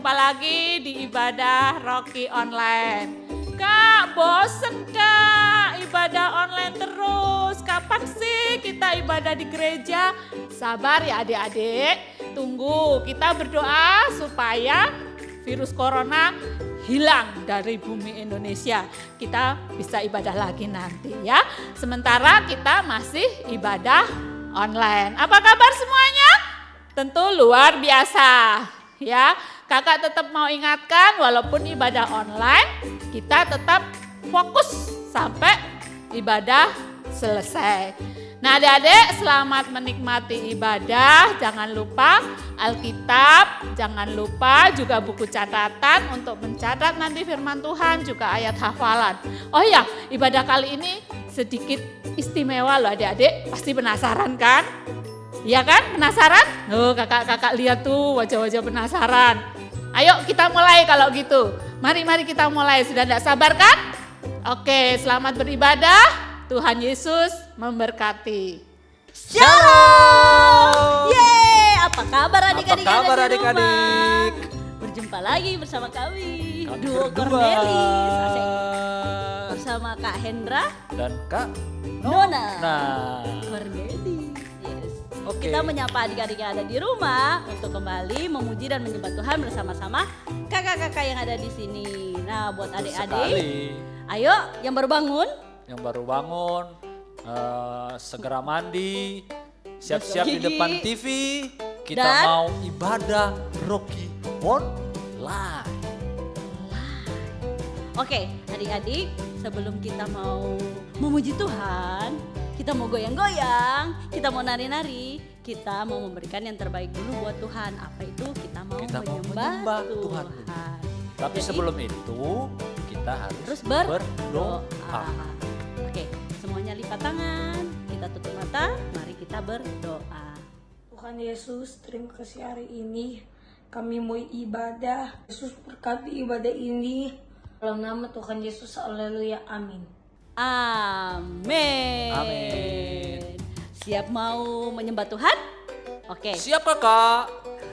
jumpa lagi di ibadah Rocky Online. Kak, bosen Kak, ibadah online terus. Kapan sih kita ibadah di gereja? Sabar ya adik-adik, tunggu. Kita berdoa supaya virus corona hilang dari bumi Indonesia. Kita bisa ibadah lagi nanti ya. Sementara kita masih ibadah online. Apa kabar semuanya? Tentu luar biasa ya. Kakak tetap mau ingatkan walaupun ibadah online, kita tetap fokus sampai ibadah selesai. Nah adik-adik, selamat menikmati ibadah. Jangan lupa Alkitab, jangan lupa juga buku catatan untuk mencatat nanti firman Tuhan, juga ayat hafalan. Oh ya, ibadah kali ini sedikit istimewa loh adik-adik, pasti penasaran kan? Iya kan, penasaran? Oh kakak-kakak lihat tuh wajah-wajah penasaran. Ayo kita mulai kalau gitu. Mari kita mulai, sudah tidak sabar kan? Oke, selamat beribadah. Tuhan Yesus memberkati. Shalom. Yeay, apa kabar adik-adik yang ada di rumah? Adik-adik? Berjumpa lagi bersama kami, Kami Duo berdua. Cornelis. Asik. Bersama Kak Hendra, Dan Kak Nona, Nah, Cornelis. Yes. Oke. Kita menyapa adik-adik yang ada di rumah untuk kembali memuji dan menyembah Tuhan bersama-sama kakak-kakak yang ada di sini. Nah, buat adik-adik, sekali ayo yang baru bangun, yang baru bangun, segera mandi, siap-siap di Gigi. depan TV. Kita Dan? mau ibadah Rocky Online. Oke, adik-adik, sebelum kita mau memuji Tuhan, kita mau goyang-goyang, kita mau nari-nari, kita mau memberikan yang terbaik dulu buat Tuhan. Apa itu? Kita mau Kita mau menyembah menyembah Tuhan. Tuhan. Tapi Jadi, sebelum itu kita harus terus berdoa. Oke, semuanya lipat tangan, kita tutup mata, mari kita berdoa. Tuhan Yesus, terima kasih hari ini kami mau ibadah. Yesus berkati ibadah ini. Dalam nama Tuhan Yesus, haleluya, amin. Amin. Amin. Siap mau menyembah Tuhan? Oke, Siap kakak?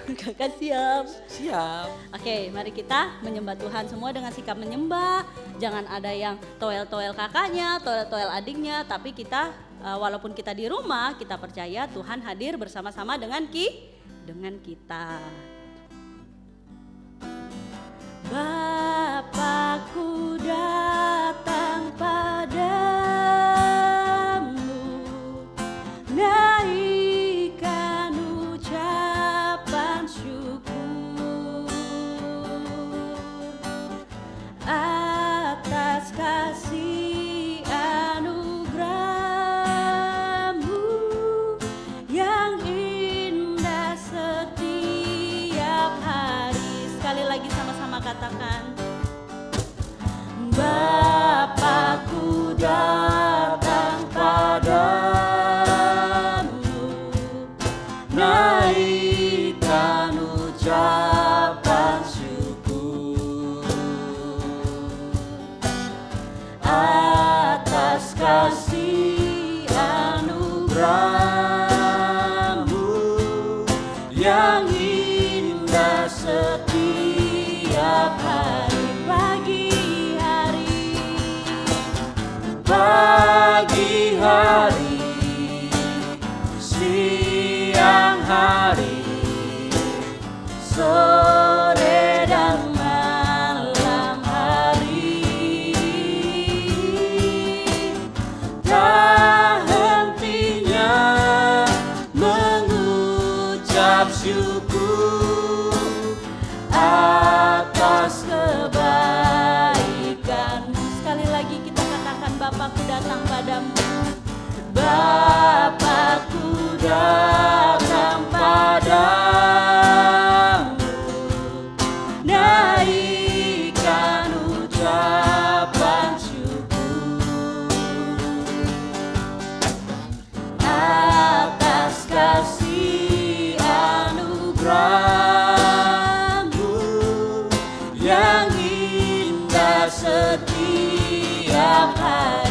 kakak siap. Siap. Oke, mari kita menyembah Tuhan semua dengan sikap menyembah. Jangan ada yang toel-toel kakaknya, toel-toel adiknya, tapi kita walaupun kita di rumah, kita percaya Tuhan hadir bersama-sama dengan kita. Bapakku datang padamu, naikkan ucapan syukur atas kasih anugerah-Mu yang indah setiap hari. Sekali lagi sama-sama katakan, Bapakku datang padamu, naikkan ucapan syukur atas kasih anugerah-Mu yang indah setiap hari. Pagi hari, siang hari, sore dan malam hari, tak hentinya mengucap syukur atas kebaikan. Sekali lagi kita katakan, Bapakku datang padamu, Bapakku datang padamu, naikkan ucapan syukur atas kasih anugerah-Mu yang indah setiap hari.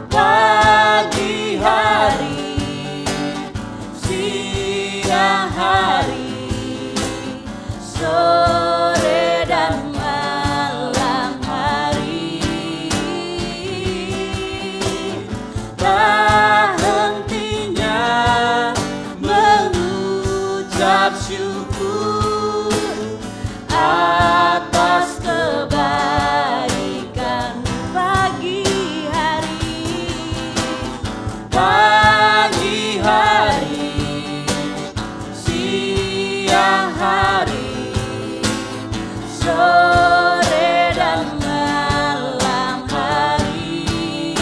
Pagi hari, siang hari, mengucap syukur atas kebaikan pagi hari, siang hari, sore dan malam hari.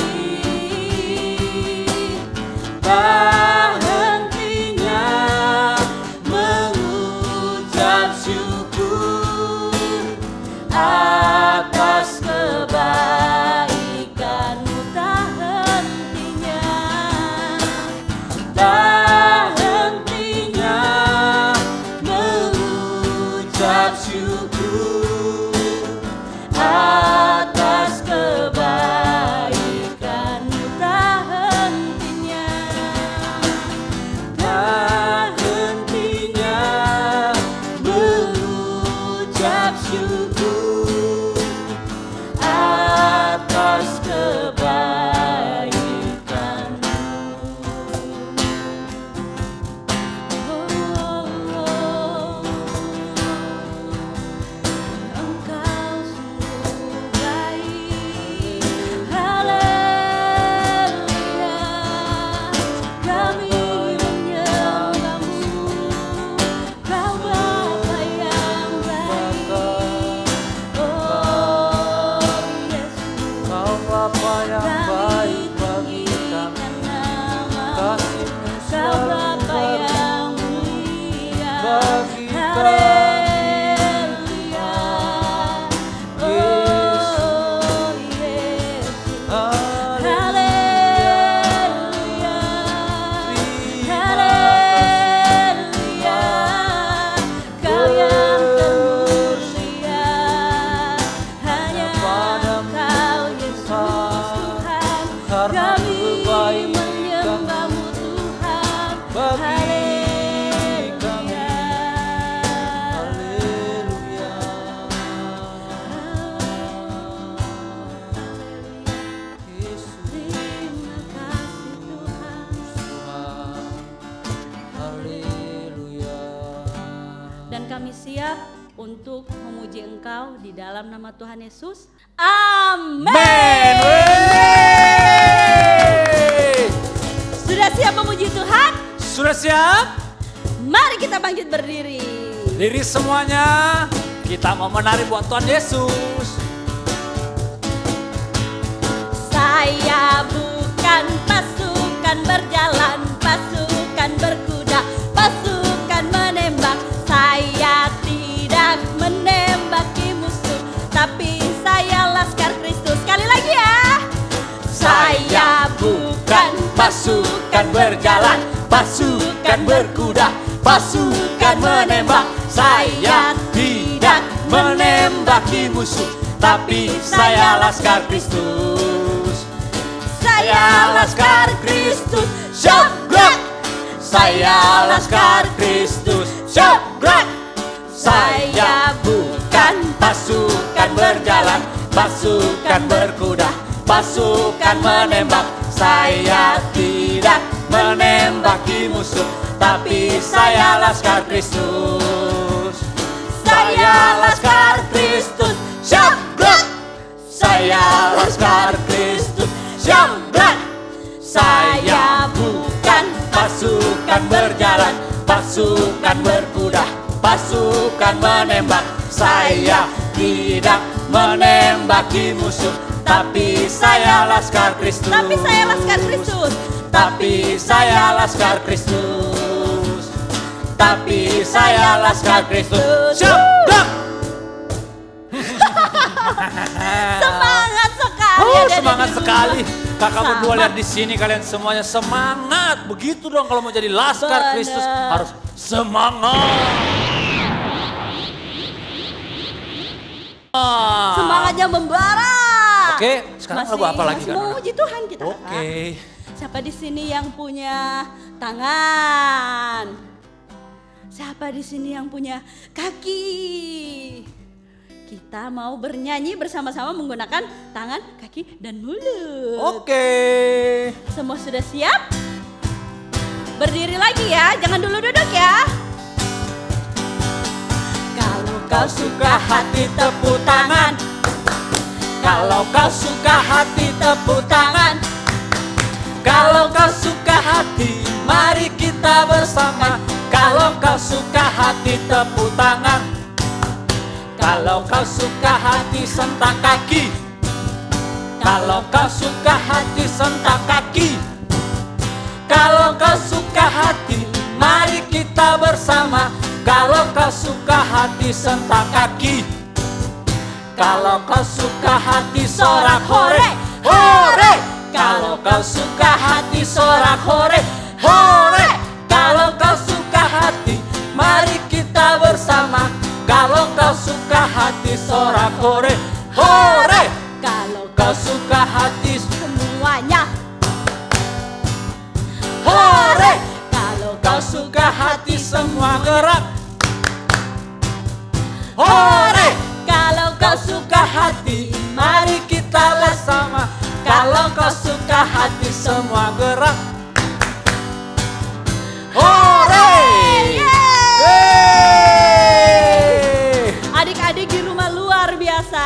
tak hentinya mengucap syukur atas Kebaikanmu tak hentinya, tak hentinya mengucap syukur atas kebaikanmu tak hentinya, tak hentinya mengucap syukur atas kebaikanmu. Engkau sungguh baik, haleluya. Kami menyembahmu, Kau Bapa yang baik. Oh Yesus, Kau Bapa yang baik bagi kami, tinggikan nama-Mu. kasih-Mu Kau selalu Bapa yang mulia, bagi haleluya. Oh Yesus, haleluya, haleluya. Kau yang termulia, hanya Kau Yesus Tuhan. Karena Kami kebaikan menyembah-Mu Tuhan. bagi kami. Haleluya. Haleluya. Yesus Terima kasih Tuhan. Tuhan. Haleluya. Dan kami siap untuk memuji Engkau di dalam nama Tuhan Yesus. Amin. Men. Sudah siap memuji Tuhan? Sudah siap? Mari kita bangkit berdiri. Diri semuanya, kita mau menari buat Tuhan Yesus. Saya bukan pasukan berjalan, pasukan berkuda, pasukan menembak. Saya tidak menembaki musuh, tapi saya laskar Kristus. Sekali lagi ya. Saya bukan pasukan berjalan, pasukan berkuda, pasukan menembak. Saya tidak menembaki musuh, tapi saya laskar Kristus. Saya laskar Kristus, syabrak. Saya laskar Kristus, syabrak. Saya bukan pasukan berjalan, pasukan berkuda, pasukan menembak. Saya tidak menembaki musuh, tapi saya laskar Kristus. Saya laskar Kristus, syabrak. Saya laskar Kristus, syabrak. Saya bukan pasukan berjalan, pasukan berkuda, pasukan menembak. Saya tidak menembaki musuh, tapi saya laskar Kristus. Tapi saya laskar Kristus. Tapi saya laskar Kristus. Tapi saya laskar Kristus. Syabrak. Semangat sekali. Oh, adik-adik semangat di rumah. sekali. Kakak Sama. berdua lihat di sini kalian semuanya semangat. Begitu dong kalau mau jadi laskar Bener. Kristus harus semangat. Semangatnya membara. Oke, sekarang lagu apa lagi kan? Mau puji Tuhan kita. Oke. Siapa di sini yang punya tangan? Siapa di sini yang punya kaki? Kita mau bernyanyi bersama-sama menggunakan tangan, kaki, dan mulut. Oke. Semua sudah siap? Berdiri lagi ya, jangan dulu duduk ya. kau suka hati tepuk tangan. Kalau kau suka hati tepuk tangan. Kalau kau suka hati, mari kita bersama. Kalau kau suka hati tepuk tangan. Kalau kau suka hati sentak kaki. Kalau kau suka hati sentak kaki. Kalau kau suka hati, mari kita bersama. Kalau kau suka hati sentak kaki. Kalau kau suka hati sorak hore, hore. Kalau kau suka hati sorak hore, hore. Kalau kau suka hati, mari kita bersama. Kalau kau suka hati sorak hore, hore. Kalau Kau suka hati semuanya, hore. Kalau kau suka hati semua gerak, hore. Kalau kau suka hati, mari kita bersama. Kalau kau suka hati semua gerak, hore. Yeay. adik-adik di rumah luar biasa.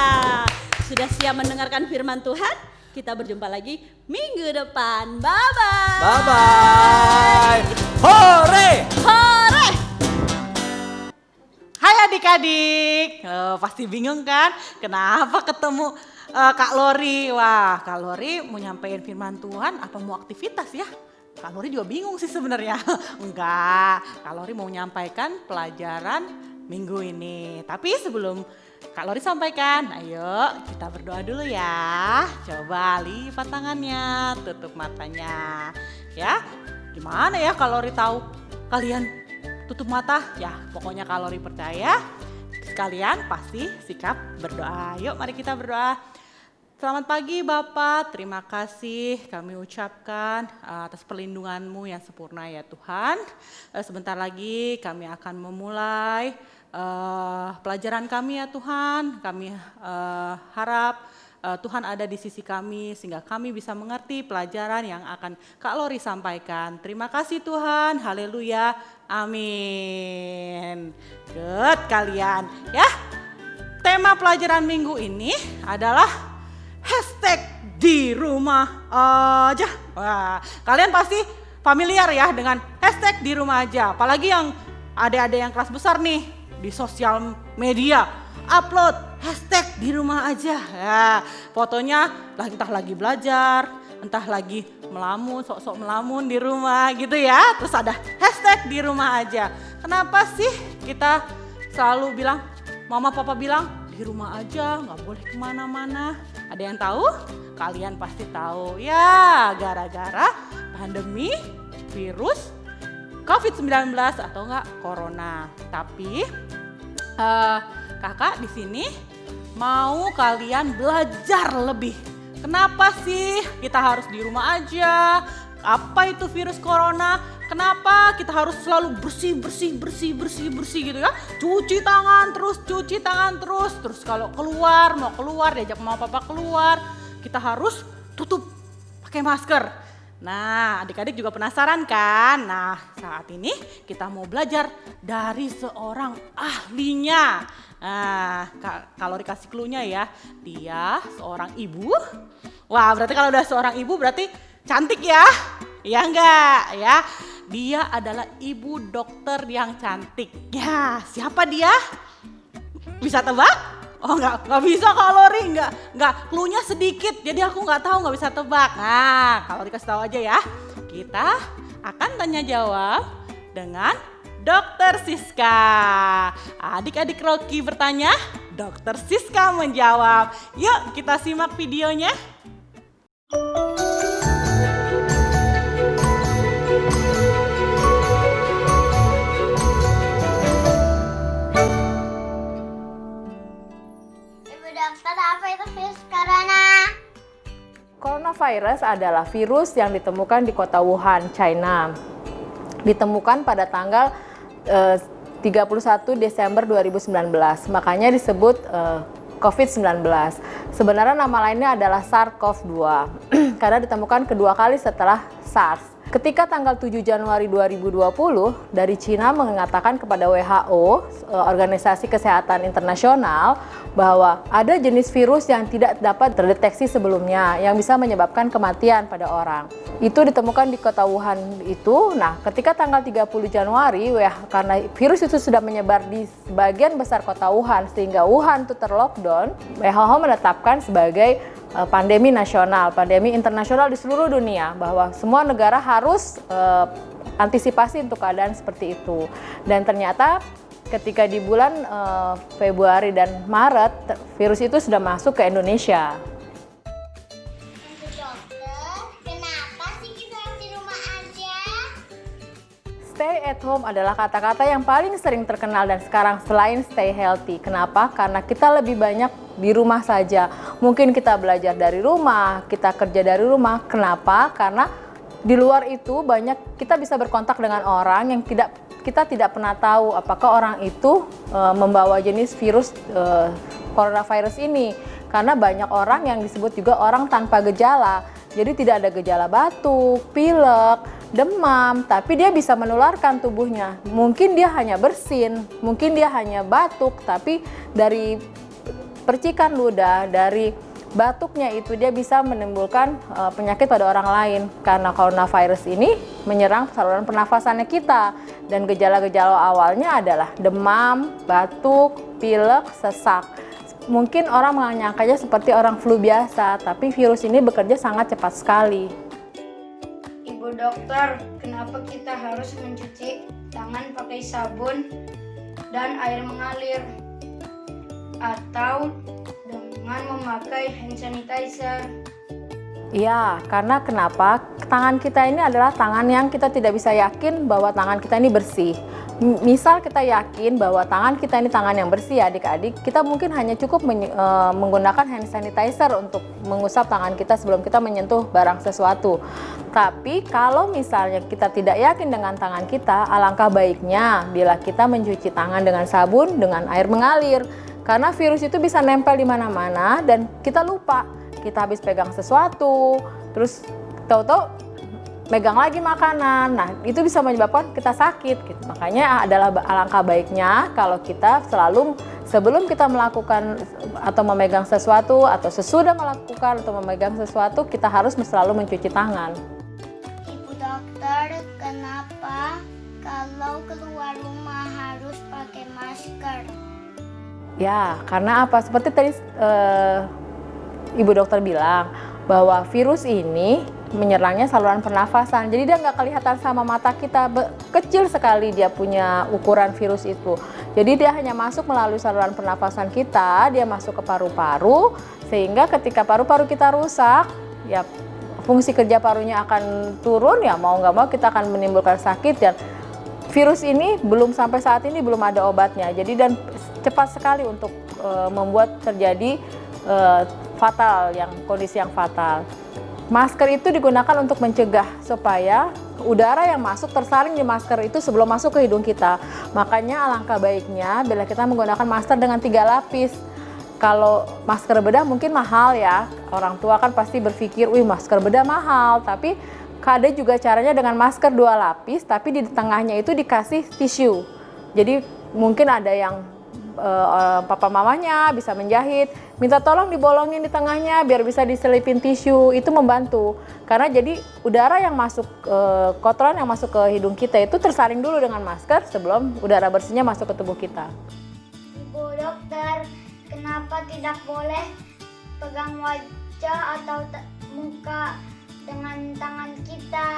Sudah siap mendengarkan firman Tuhan? Kita berjumpa lagi minggu depan. Bye-bye. Bye-bye. Hore. Hore! Hai adik-adik, pasti bingung kan kenapa ketemu Kak Lori. Wah, Kak Lori mau nyampein firman Tuhan apa mau aktivitas ya? Kak Lori juga bingung sih sebenarnya. Enggak, Kak Lori mau menyampaikan pelajaran minggu ini. Tapi sebelum Kak Lori sampaikan, ayo kita berdoa dulu ya. Coba lipat tangannya, tutup matanya. Ya, gimana ya Kak Lori tahu kalian tutup mata? Ya pokoknya Kak Lori percaya kalian pasti sikap berdoa. Yuk mari kita berdoa. Selamat pagi Bapak, terima kasih kami ucapkan atas perlindungan-Mu yang sempurna ya Tuhan. Sebentar lagi kami akan memulai pelajaran kami ya Tuhan. Kami harap Tuhan ada di sisi kami sehingga kami bisa mengerti pelajaran yang akan Kak Lori sampaikan. Terima kasih Tuhan, haleluya, amin. Good kalian ya. Tema pelajaran minggu ini adalah hashtag di rumah aja. Wah, kalian pasti familiar ya dengan hashtag di rumah aja. Apalagi yang adik-adik yang kelas besar nih di sosial media upload hashtag di rumah aja. Ya, fotonya entah lagi belajar, entah lagi melamun, sok-sok melamun di rumah gitu ya. Terus ada hashtag di rumah aja. Kenapa sih kita selalu bilang, mama papa bilang di rumah aja, nggak boleh kemana-mana. Ada yang tahu? Kalian pasti tahu. Ya, gara-gara pandemi virus COVID-19 atau enggak corona. Tapi kakak di sini mau kalian belajar lebih. Kenapa sih kita harus di rumah aja? Apa itu virus corona? Kenapa kita harus selalu bersih gitu ya? Cuci tangan terus. Terus kalau mau keluar diajak mama papa keluar, kita harus tutup pakai masker. Nah, adik-adik juga penasaran kan? Nah, saat ini kita mau belajar dari seorang ahlinya. Nah, Kak Lori kasih clue-nya ya. Dia seorang ibu. Wah, berarti kalau udah seorang ibu berarti cantik ya? Iya enggak ya? Dia adalah ibu dokter yang cantik. Ya, siapa dia? Bisa tebak? Oh enggak bisa Kak Lori, enggak, clue-nya sedikit jadi aku enggak tahu, enggak bisa tebak. Nah, Kak Lori kasih tahu aja ya. Kita akan tanya jawab dengan Dokter Siska. Adik-adik Rocky bertanya, Dokter Siska menjawab. Yuk kita simak videonya. Dokter, apa itu virus corona? Coronavirus adalah virus yang ditemukan di kota Wuhan, China. Ditemukan pada tanggal 31 Desember 2019. Makanya disebut COVID-19. Sebenarnya nama lainnya adalah SARS-CoV-2 karena ditemukan kedua kali setelah SARS. Ketika tanggal 7 Januari 2020 dari Cina mengatakan kepada WHO, Organisasi Kesehatan Internasional, bahwa ada jenis virus yang tidak dapat terdeteksi sebelumnya yang bisa menyebabkan kematian pada orang. Itu ditemukan di kota Wuhan itu. Nah, ketika tanggal 30 Januari, karena virus itu sudah menyebar di sebagian besar kota Wuhan sehingga Wuhan itu terlockdown, WHO menetapkan sebagai pandemi nasional, pandemi internasional di seluruh dunia, bahwa semua negara harus antisipasi untuk keadaan seperti itu. Dan ternyata ketika di bulan Februari dan Maret, virus itu sudah masuk ke Indonesia. Ibu dokter, kenapa sih kita harus di rumah aja? Stay at home adalah kata-kata yang paling sering terkenal dan sekarang selain stay healthy. Kenapa? Karena kita lebih banyak di rumah saja. Mungkin kita belajar dari rumah, kita kerja dari rumah. Kenapa? Karena di luar itu banyak kita bisa berkontak dengan orang yang kita tidak pernah tahu apakah orang itu membawa jenis virus coronavirus ini. Karena banyak orang yang disebut juga orang tanpa gejala. Jadi tidak ada gejala batuk, pilek, demam, tapi dia bisa menularkan tubuhnya. Mungkin dia hanya bersin, mungkin dia hanya batuk, tapi dari percikan ludah, dari batuknya itu dia bisa menimbulkan penyakit pada orang lain. Karena coronavirus ini menyerang saluran pernafasannya kita. Dan gejala-gejala awalnya adalah demam, batuk, pilek, sesak. Mungkin orang menyangkanya seperti orang flu biasa, tapi virus ini bekerja sangat cepat sekali. Ibu dokter, kenapa kita harus mencuci tangan pakai sabun dan air mengalir? Atau dengan memakai hand sanitizer? Iya, karena kenapa? Tangan kita ini adalah tangan yang kita tidak bisa yakin bahwa tangan kita ini bersih. Misal kita yakin bahwa tangan kita ini tangan yang bersih, adik-adik, kita mungkin hanya cukup menggunakan hand sanitizer untuk mengusap tangan kita sebelum kita menyentuh barang sesuatu. Tapi kalau misalnya kita tidak yakin dengan tangan kita, alangkah baiknya bila kita mencuci tangan dengan sabun, dengan air mengalir. Karena virus itu bisa nempel di mana-mana dan kita lupa. Kita habis pegang sesuatu, terus tahu-tahu megang lagi makanan. Nah, itu bisa menyebabkan kita sakit gitu. Makanya adalah alangkah baiknya kalau kita selalu sebelum kita melakukan atau memegang sesuatu atau sesudah melakukan atau memegang sesuatu, kita harus selalu mencuci tangan. Ibu dokter, kenapa kalau keluar rumah harus pakai masker? Ya, karena apa? Seperti tadi Ibu dokter bilang bahwa virus ini menyerangnya saluran pernafasan. Jadi dia nggak kelihatan sama mata kita, kecil sekali dia punya ukuran virus itu. Jadi dia hanya masuk melalui saluran pernafasan kita, dia masuk ke paru-paru, sehingga ketika paru-paru kita rusak, ya fungsi kerja parunya akan turun, ya mau nggak mau kita akan menimbulkan sakit. Dan virus ini sampai saat ini belum ada obatnya. Jadi dan cepat sekali untuk membuat terjadi kondisi yang fatal. Masker itu digunakan untuk mencegah supaya udara yang masuk tersaring di masker itu sebelum masuk ke hidung kita. Makanya alangkah baiknya bila kita menggunakan masker dengan 3 lapis. Kalau masker bedah mungkin mahal ya. Orang tua kan pasti berpikir, wih masker bedah mahal. Tapi ada juga caranya dengan masker 2 lapis, tapi di tengahnya itu dikasih tisu. Jadi mungkin ada yang papa mamanya bisa menjahit, minta tolong dibolongin di tengahnya biar bisa diselipin tisu, itu membantu. Karena jadi udara yang masuk, kotoran yang masuk ke hidung kita itu tersaring dulu dengan masker sebelum udara bersihnya masuk ke tubuh kita. Ibu dokter, kenapa tidak boleh pegang wajah atau muka dengan tangan kita?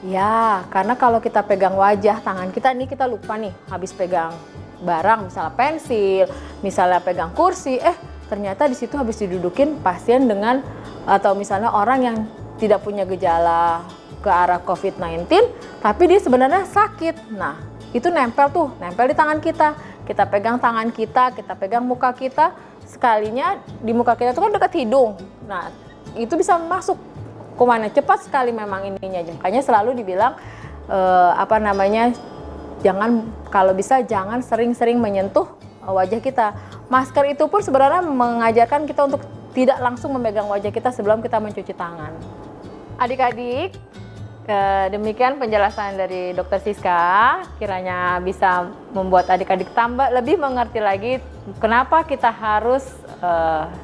Ya, karena kalau kita pegang wajah, tangan kita ini kita lupa nih habis pegang barang, misalnya pensil, misalnya pegang kursi, ternyata di situ habis didudukin pasien dengan atau misalnya orang yang tidak punya gejala ke arah COVID-19, tapi dia sebenarnya sakit. Nah, itu nempel di tangan kita. Kita pegang tangan kita pegang muka kita, sekalinya di muka kita itu kan dekat hidung. Nah, itu bisa masuk kumannya cepat sekali memang ininya. Makanya selalu dibilang kalau bisa jangan sering-sering menyentuh wajah kita. Masker itu pun sebenarnya mengajarkan kita untuk tidak langsung memegang wajah kita sebelum kita mencuci tangan. Adik-adik, Demikian penjelasan dari Dr. Siska, kiranya bisa membuat adik-adik tambah lebih mengerti lagi kenapa kita harus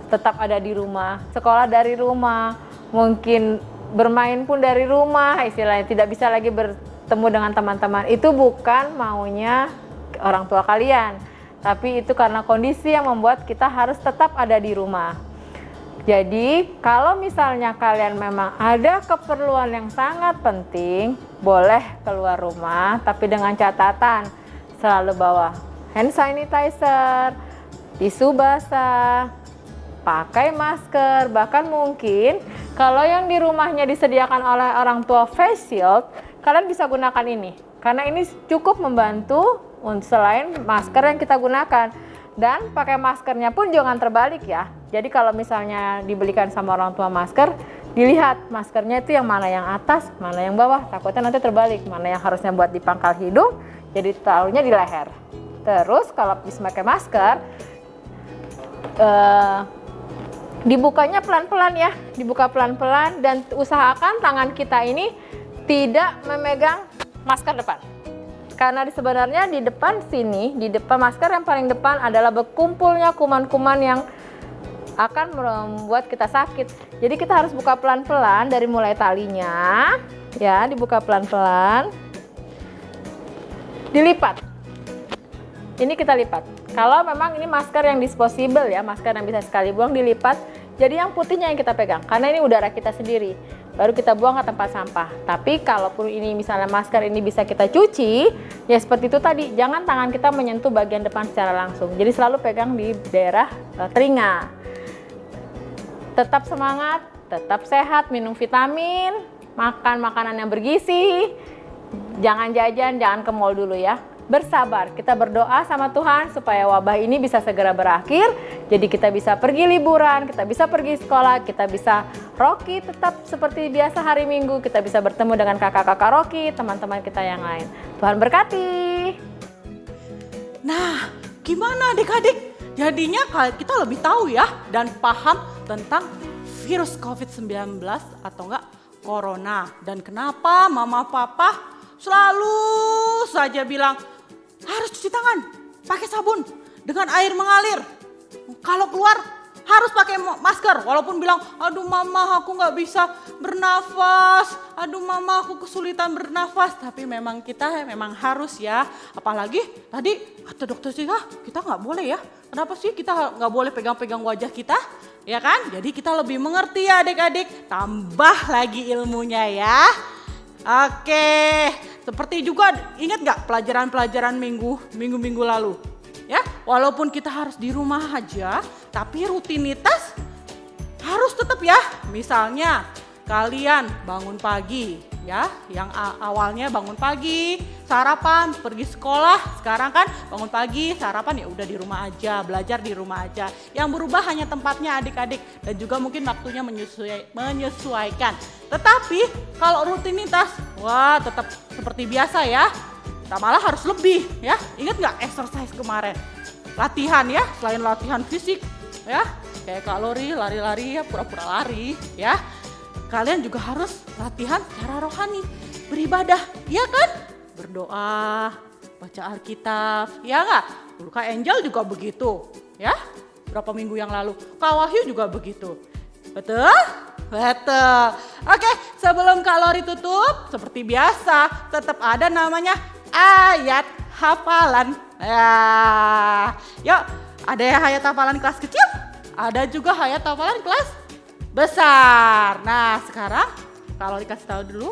tetap ada di rumah, sekolah dari rumah, mungkin bermain pun dari rumah, istilahnya tidak bisa lagi bertemu dengan teman-teman. Itu bukan maunya orang tua kalian, tapi itu karena kondisi yang membuat kita harus tetap ada di rumah. Jadi kalau misalnya kalian memang ada keperluan yang sangat penting, boleh keluar rumah, tapi dengan catatan selalu bawa hand sanitizer, tisu basah, pakai masker, bahkan mungkin kalau yang di rumahnya disediakan oleh orang tua face shield, kalian bisa gunakan ini. Karena ini cukup membantu selain masker yang kita gunakan. Dan pakai maskernya pun jangan terbalik ya. Jadi kalau misalnya dibelikan sama orang tua masker, dilihat maskernya itu yang mana yang atas, mana yang bawah. Takutnya nanti terbalik, mana yang harusnya buat di pangkal hidung, jadi taruhnya di leher. Terus kalau bisa pakai masker, dibukanya pelan-pelan ya, dibuka pelan-pelan dan usahakan tangan kita ini tidak memegang masker depan. Karena sebenarnya di depan sini, di depan masker yang paling depan adalah berkumpulnya kuman-kuman yang akan membuat kita sakit. Jadi kita harus buka pelan-pelan dari mulai talinya, ya, dibuka pelan-pelan, dilipat. Ini kita lipat. Kalau memang ini masker yang disposable ya, masker yang bisa sekali buang, dilipat. Jadi yang putihnya yang kita pegang, karena ini udara kita sendiri. Baru kita buang ke tempat sampah. Tapi kalaupun ini misalnya masker ini bisa kita cuci, ya seperti itu tadi, jangan tangan kita menyentuh bagian depan secara langsung. Jadi selalu pegang di daerah telinga. Tetap semangat, tetap sehat, minum vitamin, makan makanan yang bergizi, jangan jajan, jangan ke mall dulu ya. Bersabar, kita berdoa sama Tuhan supaya wabah ini bisa segera berakhir. Jadi kita bisa pergi liburan, kita bisa pergi sekolah, kita bisa Rocky tetap seperti biasa hari Minggu, kita bisa bertemu dengan kakak-kakak Rocky, teman-teman kita yang lain. Tuhan berkati. Nah, gimana adik-adik? Jadinya kita lebih tahu ya dan paham tentang virus COVID-19 atau enggak corona. Dan kenapa mama papa selalu saja bilang harus cuci tangan, pakai sabun, dengan air mengalir. Kalau keluar harus pakai masker, walaupun bilang, aduh mama aku nggak bisa bernafas, aduh mama aku kesulitan bernafas. Tapi memang kita memang harus ya, apalagi tadi kata dokter sih, kita nggak boleh ya. Kenapa sih kita nggak boleh pegang-pegang wajah kita? Ya kan? Jadi kita lebih mengerti ya adik-adik, tambah lagi ilmunya ya. Oke, seperti juga ingat nggak pelajaran-pelajaran minggu lalu? Ya, walaupun kita harus di rumah aja, tapi rutinitas harus tetap ya. Misalnya kalian bangun pagi ya, yang awalnya bangun pagi, sarapan, pergi sekolah. Sekarang kan bangun pagi, sarapan ya udah di rumah aja, belajar di rumah aja. Yang berubah hanya tempatnya adik-adik dan juga mungkin waktunya menyesuaikan. Tetapi kalau rutinitas, wah tetap seperti biasa ya. Kita malah harus lebih ya. Ingat nggak exercise kemarin? Latihan ya, selain latihan fisik ya. Kayak kalori, lari-lari ya, pura-pura lari ya. Kalian juga harus latihan secara rohani. Beribadah, ya kan? Berdoa, baca Alkitab, ya nggak? Dulu Kak Angel juga begitu ya. Berapa minggu yang lalu, Kak Wahyu juga begitu. Betul? Betul. Oke, sebelum kalori tutup, seperti biasa, tetap ada namanya ayat hafalan. Ya, yuk, ada ayat hafalan kelas kecil, ada juga ayat hafalan kelas besar. Nah, sekarang kalau dikasih tahu dulu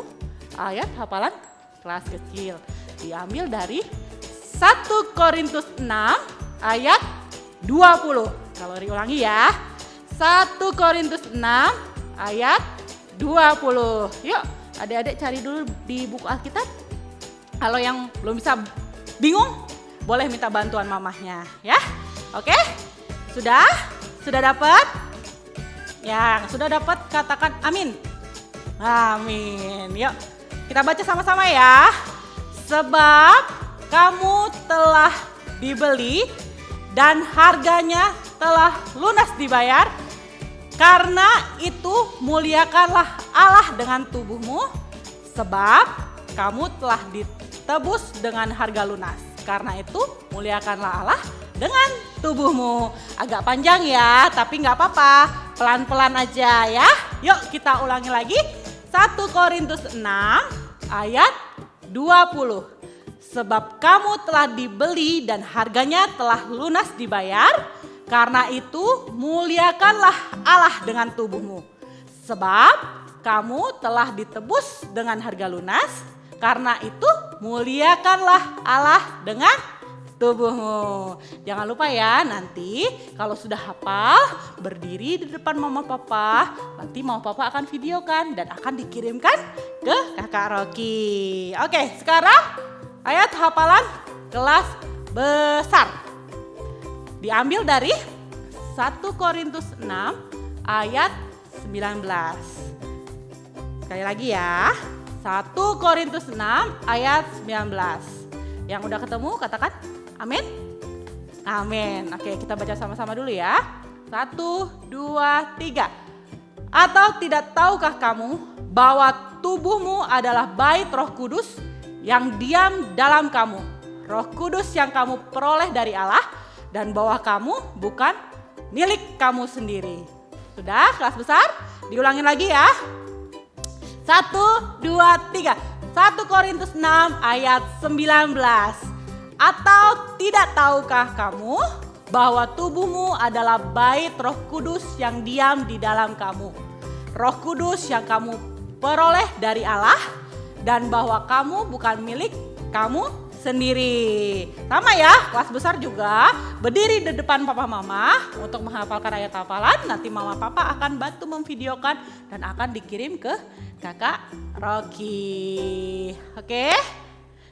ayat hafalan kelas kecil. Diambil dari 1 Korintus 6 ayat 20. Kalau diulangi ya. 1 Korintus 6 ayat 20. Yuk, adik-adik cari dulu di buku Alkitab. Kalau yang belum bisa bingung, boleh minta bantuan mamahnya ya. Oke? Sudah? Sudah dapat? Yang sudah dapat katakan amin. Amin. Yuk, kita baca sama-sama ya. Sebab kamu telah dibeli dan harganya telah lunas dibayar. Karena itu muliakanlah Allah dengan tubuhmu Sebab kamu telah ditebus dengan harga lunas. Karena itu muliakanlah Allah dengan tubuhmu. Agak panjang ya, tapi nggak apa-apa. Pelan-pelan aja ya. Yuk kita ulangi lagi. 1 Korintus 6 ayat 20. Sebab kamu telah dibeli dan harganya telah lunas dibayar. Karena itu muliakanlah Allah dengan tubuhmu. Sebab kamu telah ditebus dengan harga lunas. Karena itu muliakanlah Allah dengan tubuhmu. Jangan lupa ya, nanti kalau sudah hafal berdiri di depan mama papa. Nanti mama papa akan videokan dan akan dikirimkan ke kakak Rocky. Oke, sekarang ayat hafalan kelas besar. Diambil dari 1 Korintus 6 ayat 19. Sekali lagi ya. 1 Korintus 6 ayat 19. Yang udah ketemu katakan amin. Amin. Oke, kita baca sama-sama dulu ya. 1, 2, 3. Atau tidak tahukah kamu bahwa tubuhmu adalah bait Roh Kudus yang diam dalam kamu. Roh Kudus yang kamu peroleh dari Allah dan bahwa kamu bukan milik kamu sendiri. Sudah kelas besar? Diulangin lagi ya. 1, 2, 3. 1 Korintus 6 ayat 19. Atau tidak tahukah kamu bahwa tubuhmu adalah bait Roh Kudus yang diam di dalam kamu. Roh Kudus yang kamu peroleh dari Allah dan bahwa kamu bukan milik kamu sendiri. Sama ya, kelas besar juga berdiri di depan papa mama untuk menghafalkan ayat hafalan. Nanti mama papa akan bantu memvideokan dan akan dikirim ke kakak Rocky. Oke?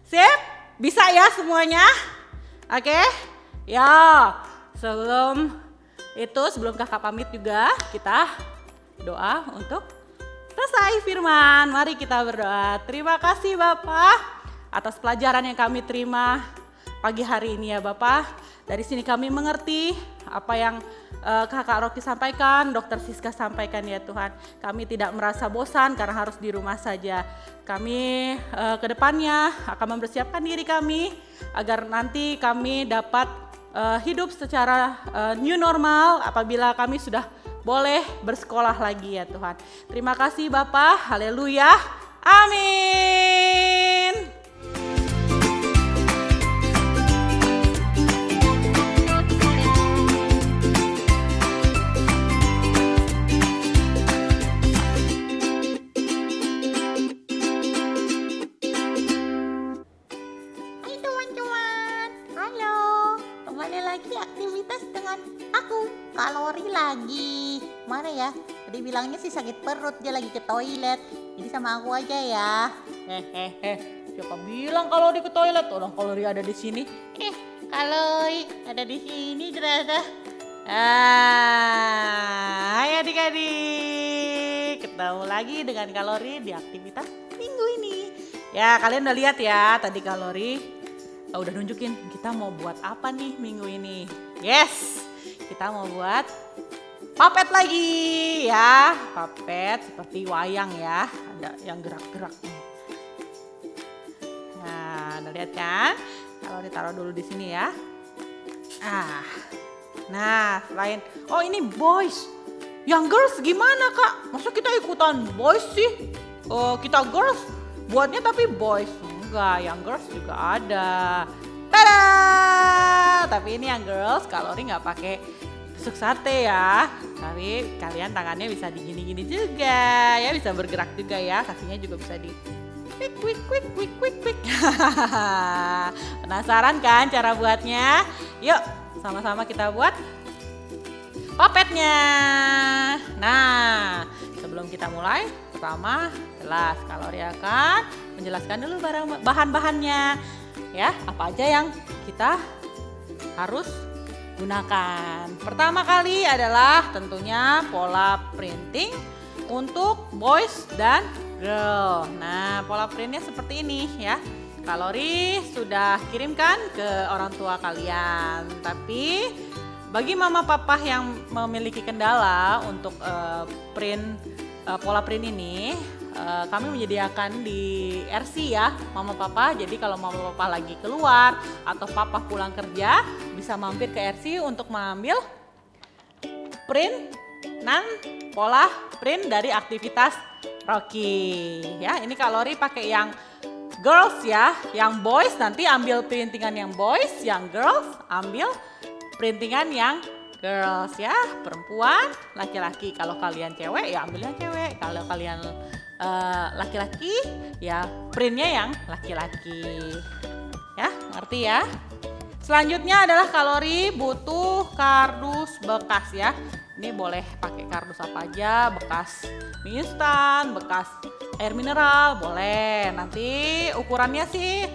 Sip? Bisa ya semuanya? Oke? Ya, sebelum kakak pamit juga kita doa untuk selesai firman. Mari kita berdoa. Terima kasih Bapak atas pelajaran yang kami terima pagi hari ini ya Bapak. Dari sini kami mengerti apa yang kakak Rocky sampaikan, dokter Siska sampaikan ya Tuhan. Kami tidak merasa bosan karena harus di rumah saja. Kami kedepannya akan mempersiapkan diri kami agar nanti kami dapat hidup secara new normal apabila kami sudah boleh bersekolah lagi ya Tuhan. Terima kasih Bapak, haleluya, amin. Kalori lagi. Mana ya? Tadi bilangnya sih sakit perut, dia lagi ke toilet. Jadi sama aku aja ya. Siapa bilang kalori ke toilet? Orang kalori ada di sini. Kalori ada di sini ternyata. Hai adik-adik. Ketemu lagi dengan kalori di aktivitas minggu ini. Ya, kalian udah lihat ya tadi kalori udah nunjukin kita mau buat apa nih minggu ini. Yes. Kita mau buat papet lagi ya, papet seperti wayang ya, ada yang gerak-gerak. Nah, udah lihat kan? Kalau ditaruh dulu di sini ya. Nah, selain, oh ini boys, yang girls gimana kak? Masa kita ikutan boys sih? Kita girls buatnya tapi boys, enggak, yang girls juga ada. Tada! Tapi ini yang girls kalori nggak pakai tusuk sate ya. Tapi kalian tangannya bisa digini-gini juga ya, bisa bergerak juga ya. Kakinya juga bisa di quick. Penasaran kan cara buatnya? Yuk sama-sama kita buat papetnya. Nah, sebelum kita mulai, pertama jelas kalori akan menjelaskan dulu bahan-bahannya. Ya, apa aja yang kita harus gunakan. Pertama kali adalah tentunya pola printing untuk boys dan girl. Nah, pola printnya seperti ini ya. Kalori sudah kirimkan ke orang tua kalian. Tapi bagi mama papa yang memiliki kendala untuk print pola print ini, kami menyediakan di RC ya, Mama Papa. Jadi kalau Mama Papa lagi keluar atau Papa pulang kerja, bisa mampir ke RC untuk mengambil print pola print dari aktivitas Rocky. Ya, ini kalori pakai yang girls ya, yang boys nanti ambil printingan yang boys, yang girls ambil printingan yang girls ya, perempuan, laki-laki. Kalau kalian cewek ya ambil yang cewek, kalau kalian laki-laki ya printnya yang laki-laki. Ya, ngerti ya? Selanjutnya adalah kalori butuh kardus bekas ya. Ini boleh pakai kardus apa aja, bekas mie instan, bekas air mineral, boleh. Nanti ukurannya sih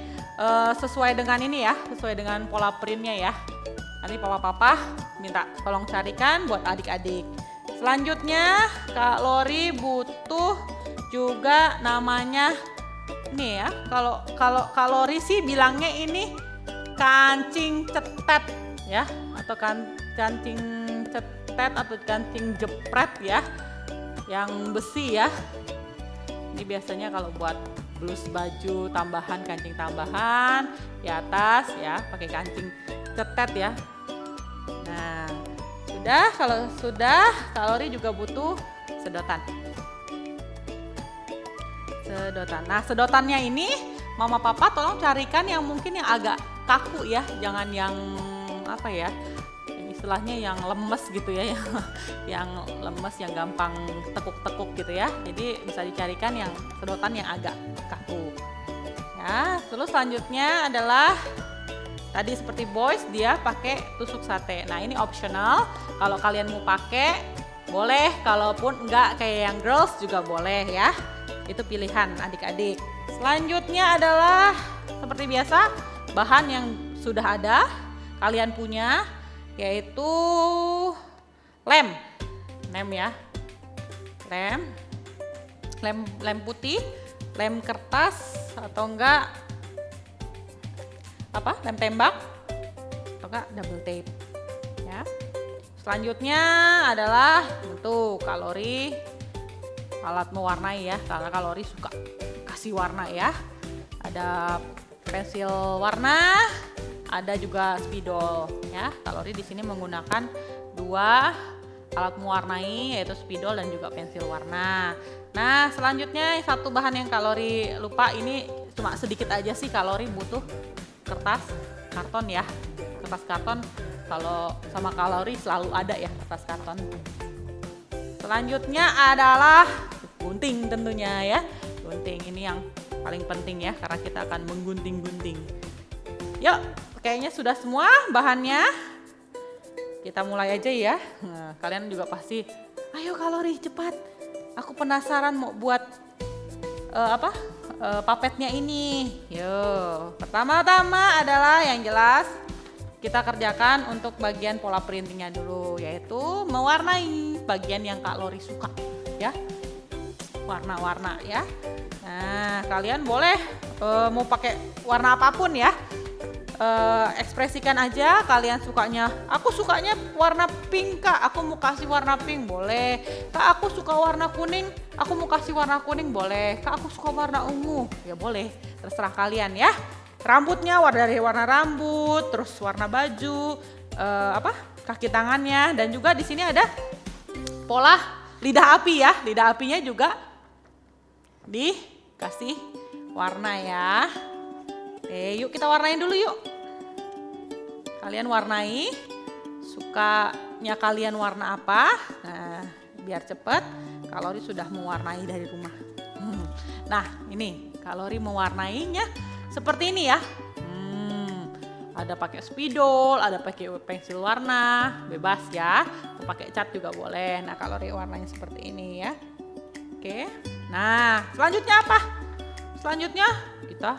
sesuai dengan ini ya, sesuai dengan pola printnya ya. Nanti papa minta tolong carikan buat adik-adik. Selanjutnya kalori butuh juga namanya nih ya. Kalau kalori sih bilangnya ini kancing cetet ya, atau kancing cetet atau kancing jepret ya, yang besi ya. Ini biasanya kalau buat blus baju tambahan, kancing tambahan di atas ya, pakai kancing cetet ya. Nah, kalau sudah kalori juga butuh sedotan. Nah, sedotannya ini Mama Papa tolong carikan yang mungkin yang agak kaku ya, jangan yang apa ya, istilahnya yang lemes gitu ya, yang lemes, yang gampang tekuk-tekuk gitu ya. Jadi bisa dicarikan yang sedotan yang agak kaku. Ya, terus selanjutnya adalah tadi seperti boys dia pakai tusuk sate. Nah, ini optional. Kalau kalian mau pakai boleh, kalaupun enggak kayak yang girls juga boleh ya. Itu pilihan adik-adik. Selanjutnya adalah seperti biasa bahan yang sudah ada kalian punya, yaitu lem ya, lem putih, lem kertas atau enggak lem tembak atau enggak double tape ya. Selanjutnya adalah bentuk kalori, alat mewarnai ya, karena kalori suka kasih warna ya. Ada pensil warna, ada juga spidol ya. Kalori di sini menggunakan 2 alat mewarnai, yaitu spidol dan juga pensil warna. Nah, selanjutnya satu bahan yang kalori lupa, ini cuma sedikit aja sih kalori, butuh kertas karton ya. Kertas karton kalau sama kalori selalu ada ya, kertas karton. Selanjutnya adalah gunting tentunya ya. Gunting ini yang paling penting ya, karena kita akan menggunting-gunting. Yuk, kayaknya sudah semua bahannya. Kita mulai aja ya. Nah, kalian juga pasti, ayo kalori cepat. Aku penasaran mau buat papetnya ini. Yuk, pertama-tama adalah yang jelas kita kerjakan untuk bagian pola printingnya dulu, yaitu mewarnai bagian yang kalori suka ya. Warna-warna ya. Nah, kalian boleh mau pakai warna apapun ya. Ekspresikan aja kalian sukanya. Aku sukanya warna pink Kak, aku mau kasih warna pink, boleh. Kak, aku suka warna kuning, aku mau kasih warna kuning, boleh. Kak, aku suka warna ungu, ya boleh. Terserah kalian ya. Rambutnya dari warna rambut, terus warna baju, kaki tangannya, dan juga di sini ada pola lidah api ya. Lidah apinya juga dikasih warna ya. Yuk kita warnain dulu yuk. Kalian warnai, sukanya kalian warna apa? Nah, biar cepet, kalori sudah mewarnai dari rumah. Nah, ini kalori mewarnainya seperti ini ya. Ada pakai spidol, ada pakai pensil warna, bebas ya. Atau pakai cat juga boleh. Nah, kalori warnanya seperti ini ya. Oke. Nah, selanjutnya apa? Selanjutnya kita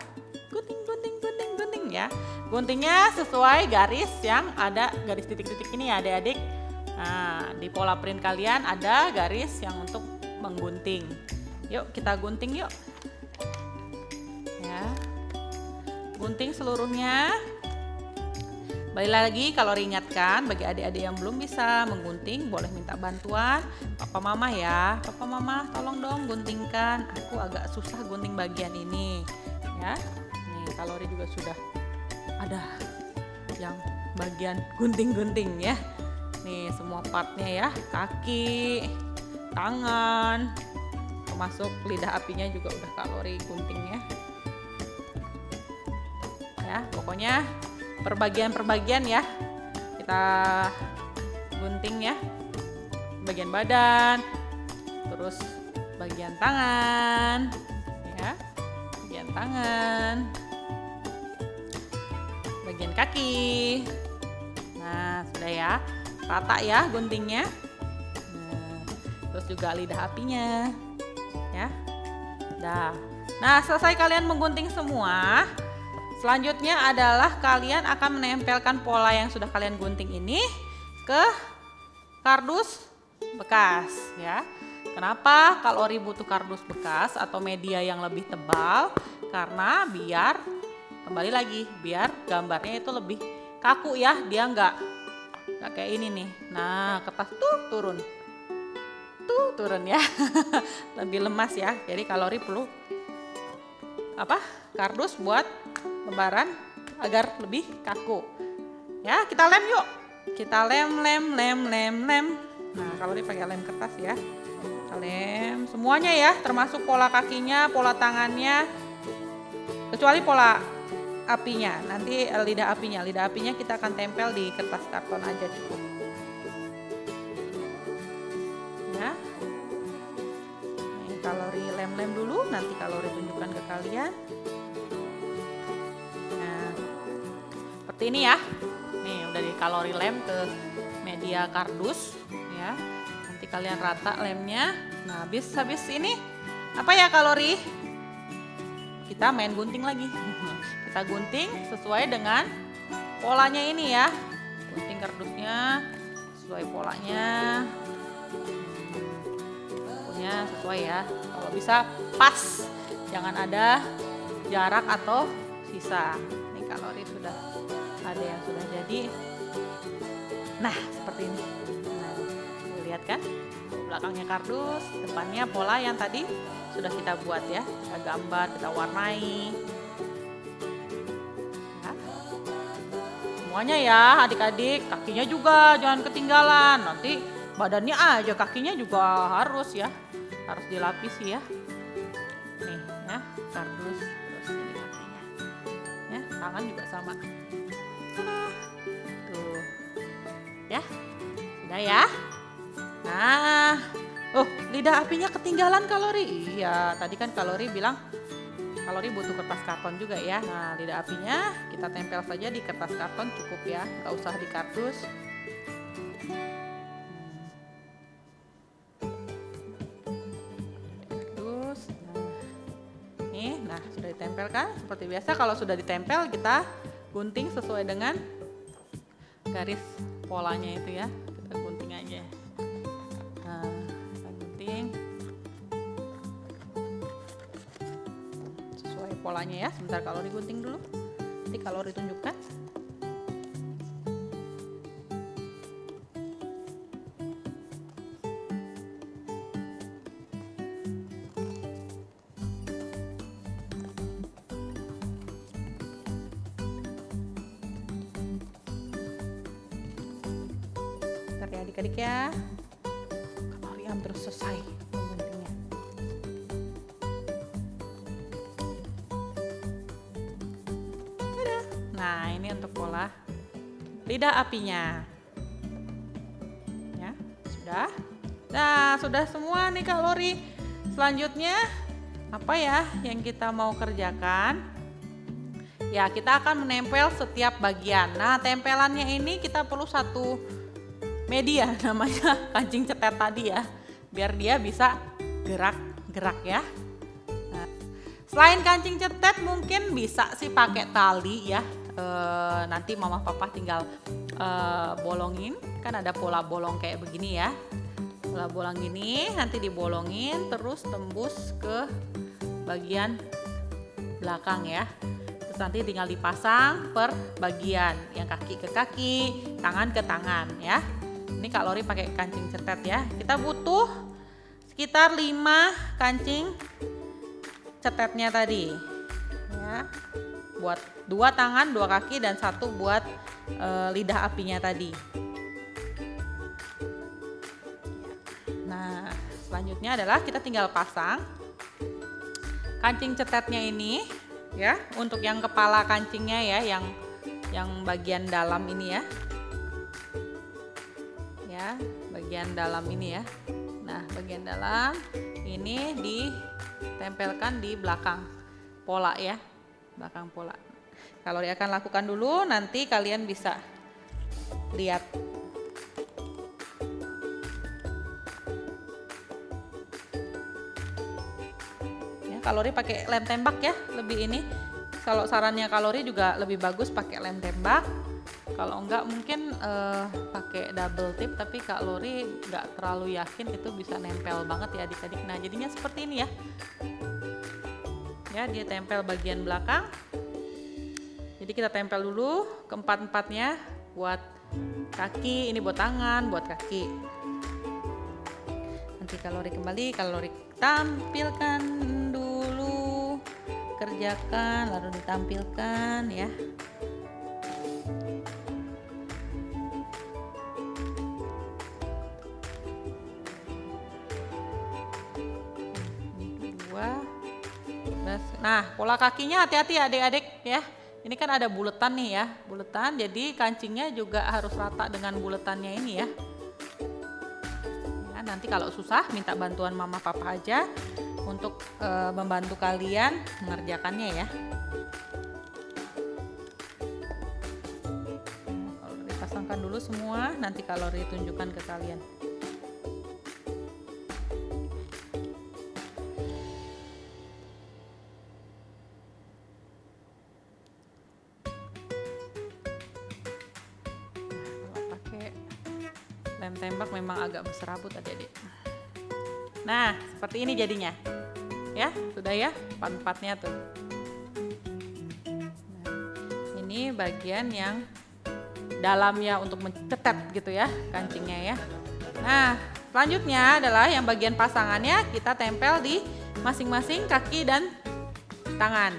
gunting ya. Guntingnya sesuai garis yang ada, garis titik-titik ini ya adik-adik. Nah, di pola print kalian ada garis yang untuk menggunting. Yuk kita gunting yuk. Ya. Gunting seluruhnya. Kembali lagi kalau ingatkan bagi adik-adik yang belum bisa menggunting boleh minta bantuan papa mama ya. Papa mama tolong dong guntingkan, aku agak susah gunting bagian ini ya. Nih kalori juga sudah ada yang bagian gunting-gunting ya. Nih semua partnya ya, kaki, tangan, termasuk lidah apinya juga udah kalori guntingnya. Ya, pokoknya perbagian-perbagian ya kita gunting ya, bagian badan, terus bagian tangan ya, bagian tangan, bagian kaki. Nah sudah ya, rata ya guntingnya. Terus juga lidah apinya ya, nah selesai kalian menggunting semua. Selanjutnya adalah kalian akan menempelkan pola yang sudah kalian gunting ini ke kardus bekas ya. Kenapa kalori butuh kardus bekas atau media yang lebih tebal? Karena biar kembali lagi biar gambarnya itu lebih kaku ya, dia nggak kayak ini nih. Nah kertas tuh turun ya, lebih lemas ya. Jadi kalori perlu kardus buat lembaran agar lebih kaku ya. Kita lem yuk, kita lem. Nah kalau pakai lem kertas ya, kita lem semuanya ya, termasuk pola kakinya, pola tangannya, kecuali pola apinya. Nanti lidah apinya kita akan tempel di kertas karton aja cukup ya. Nih kalori lem dulu, nanti kalori tunjukkan ke kalian. Seperti ini ya. Nih udah di kalori lem ke media kardus ya. Nanti kalian rata lemnya. Nah, habis ini apa ya kalori? Kita main gunting lagi. Kita gunting sesuai dengan polanya ini ya. Gunting kardusnya sesuai polanya. Pokoknya sesuai ya. Kalau bisa pas. Jangan ada jarak atau sisa. Ini kalori sudah ada yang sudah jadi. Nah seperti ini. Nah, lihat kan, belakangnya kardus, depannya pola yang tadi sudah kita buat ya, kita gambar, kita warnai ya. Semuanya ya adik-adik, kakinya juga jangan ketinggalan, nanti badannya aja, kakinya juga harus ya, harus dilapisi ya. Nih ya, kardus, terus ini kakinya ya, tangan juga sama. Tuh ya, sudah ya. Nah, lidah apinya ketinggalan kalori. Iya, tadi kan kalori bilang kalori butuh kertas karton juga ya. Nah, lidah apinya kita tempel saja di kertas karton cukup ya, nggak usah di kardus. Terus, nah sudah ditempel kan? Seperti biasa kalau sudah ditempel kita gunting sesuai dengan garis polanya itu ya, kita gunting aja. Nah, kita gunting sesuai polanya ya. Sebentar kalori gunting dulu, nanti kalori tunjukkan. Ya adik-adik ya, kalori hampir selesai mengguntingnya. Nah ini untuk pola lidah apinya ya, sudah. Nah sudah semua nih kalori. Selanjutnya apa ya yang kita mau kerjakan? Ya kita akan menempel setiap bagian. Nah tempelannya ini kita perlu satu media namanya kancing cetet tadi ya, biar dia bisa gerak-gerak ya. Nah, selain kancing cetet mungkin bisa sih pakai tali ya. Nanti mama papa tinggal bolongin, kan ada pola bolong kayak begini ya. Pola bolong gini nanti dibolongin terus tembus ke bagian belakang ya. Terus nanti tinggal dipasang per bagian, yang kaki ke kaki, tangan ke tangan ya. Ini Kak Lori pakai kancing cetet ya. Kita butuh sekitar 5 kancing cetetnya tadi ya. Buat 2 tangan, 2 kaki, dan 1 buat lidah apinya tadi. Nah, selanjutnya adalah kita tinggal pasang kancing cetetnya ini ya, untuk yang kepala kancingnya ya, yang bagian dalam ini ya. Ya, bagian dalam ini ya. Nah, bagian dalam ini ditempelkan di belakang pola ya. Belakang pola. Kalau dia akan lakukan dulu, nanti kalian bisa lihat. Kalori pakai lem tembak ya, lebih ini. Kalau sarannya Kalori juga lebih bagus pakai lem tembak. Kalau enggak mungkin pakai double tip, tapi Kak Lori enggak terlalu yakin itu bisa nempel banget ya adik-adik. Nah, jadinya seperti ini ya. Ya, dia tempel bagian belakang. Jadi kita tempel dulu keempat-empatnya, buat kaki, ini buat tangan, buat kaki. Nanti Kalori kembali, Kalori tampilkan dulu, kerjakan lalu ditampilkan ya. Nah, pola kakinya hati-hati adik-adik ya. Ini kan ada buletan nih ya, buletan. Jadi kancingnya juga harus rata dengan buletannya ini ya. Ya, nanti kalau susah minta bantuan mama papa aja untuk membantu kalian mengerjakannya ya. Kalau dipasangkan dulu semua, nanti kalau ditunjukkan ke kalian. Lem tembak memang agak berserabut adik-adik. Nah, seperti ini jadinya. Ya, sudah ya, empat-empatnya tuh. Nah, ini bagian yang dalamnya untuk mencetet gitu ya, kancingnya ya. Nah, selanjutnya adalah yang bagian pasangannya kita tempel di masing-masing kaki dan tangan.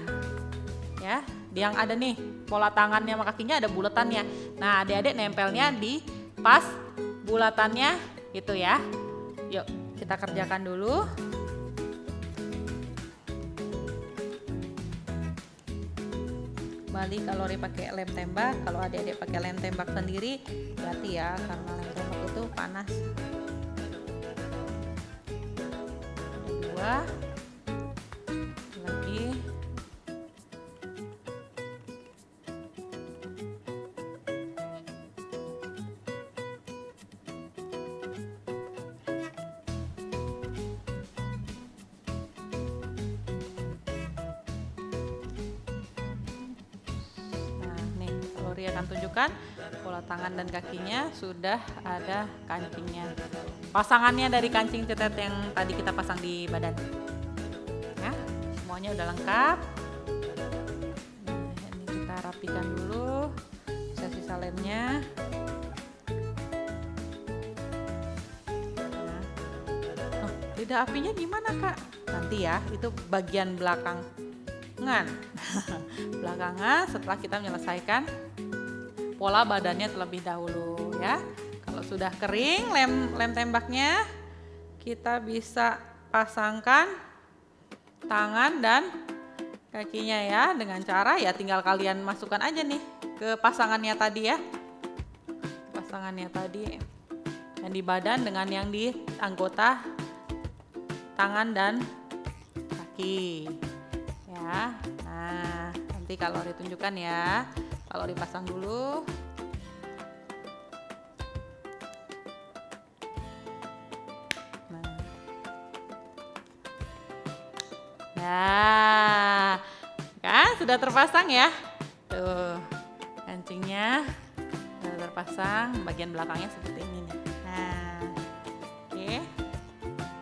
Ya, yang ada nih, pola tangannya sama kakinya ada buletannya. Nah, adik-adik nempelnya di pas bulatannya gitu ya. Yuk kita kerjakan dulu. Kembali Kalori pakai lem tembak. Kalau adik-adik pakai lem tembak sendiri, hati ya karena lem tembak itu panas. Dua lagi. Akan tunjukkan pola tangan dan kakinya sudah ada kancingnya. Pasangannya dari kancing cetet yang tadi kita pasang di badan. Ya, semuanya udah lengkap. Nah, ini kita rapikan dulu sisa-sisa lemnya. Nah, lidah apinya di mana Kak? Nanti ya, itu bagian belakangan. Belakangan setelah kita menyelesaikan pola badannya terlebih dahulu ya. Kalau sudah kering lem tembaknya, kita bisa pasangkan tangan dan kakinya ya, dengan cara ya tinggal kalian masukkan aja nih ke pasangannya tadi ya. Pasangannya tadi yang di badan dengan yang di anggota tangan dan kaki ya. Nah, nanti kalau ditunjukkan ya. Kalau dipasang dulu. Nah, kan sudah terpasang ya. Tuh, kancingnya sudah terpasang. Bagian belakangnya seperti ini nih. Nah, oke.